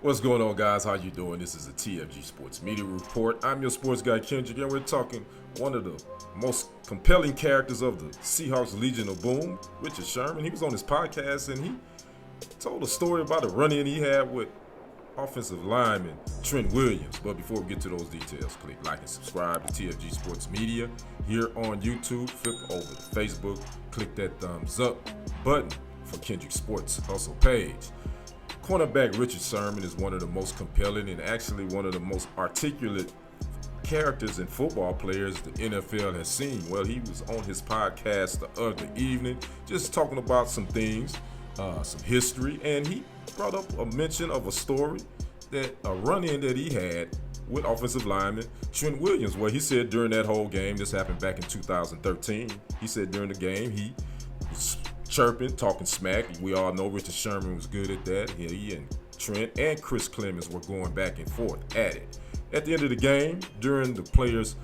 What's going on, guys? How you doing? This is a TFG Sports Media Report. I'm your sports guy, Kendrick, and we're talking one of the most compelling characters of the Seahawks Legion of Boom, Richard Sherman. He was on his podcast, and he told a story about a run-in he had with offensive lineman Trent Williams. But before we get to those details, click like and subscribe to TFG Sports Media here on YouTube. Flip over to Facebook, click that thumbs up button for Kendrick Sports Hustle page. Cornerback Richard Sherman is one of the most compelling and actually one of the most articulate characters and football players the NFL has seen. Well, he was on his podcast the other evening just talking about some things, some history, and he brought up a mention of a story, that a run-in that he had with offensive lineman Trent Williams. Well, he said during that whole game, this happened back in 2013, he said during the game he was chirping, talking smack. We all know Richard Sherman was good at that. He and Trent and Chris Clemens were going back and forth at it. At the end of the game, during the players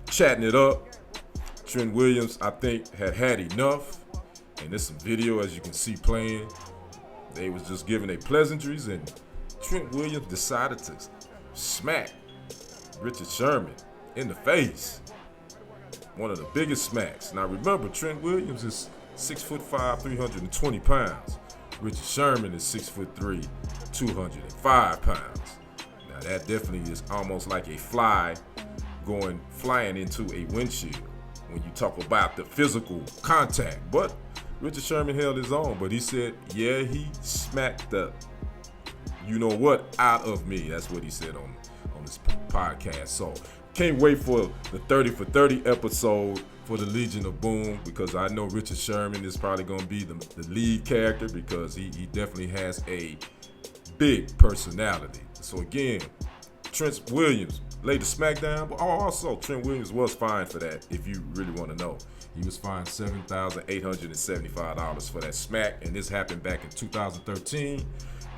chatting it up, Trent Williams, I think, had enough. And there's some video, as you can see, playing. They was just giving their pleasantries, and Trent Williams decided to smack Richard Sherman in the face. One of the biggest smacks. Now remember, Trent Williams is 6'5", 320 pounds. Richard Sherman is 6'3", 205 pounds. Now that definitely is almost like a fly flying into a windshield when you talk about the physical contact. But Richard Sherman held his own, but he said, yeah, he smacked the you-know-what out of me. That's what he said on this podcast. So can't wait for the 30 for 30 episode for the Legion of Boom, because I know Richard Sherman is probably going to be the lead character, because he definitely has a big personality. So again, Trent Williams laid the smackdown, but also Trent Williams was fined for that, if you really want to know. He was fined $7,875 for that smack, and this happened back in 2013.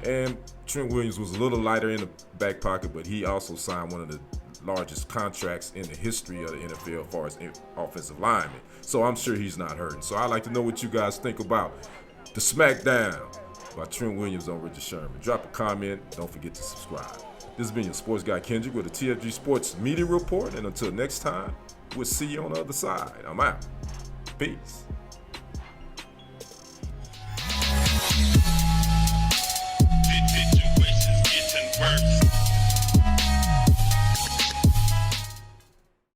And Trent Williams was a little lighter in the back pocket, but he also signed one of the largest contracts in the history of the NFL as far as offensive linemen. So I'm sure he's not hurting. So I'd like to know what you guys think about the smackdown by Trent Williams on Richard Sherman. Drop a comment. Don't forget to subscribe. This has been your sports guy Kendrick with the TFG Sports Media Report. And until next time, we'll see you on the other side. I'm out. Peace.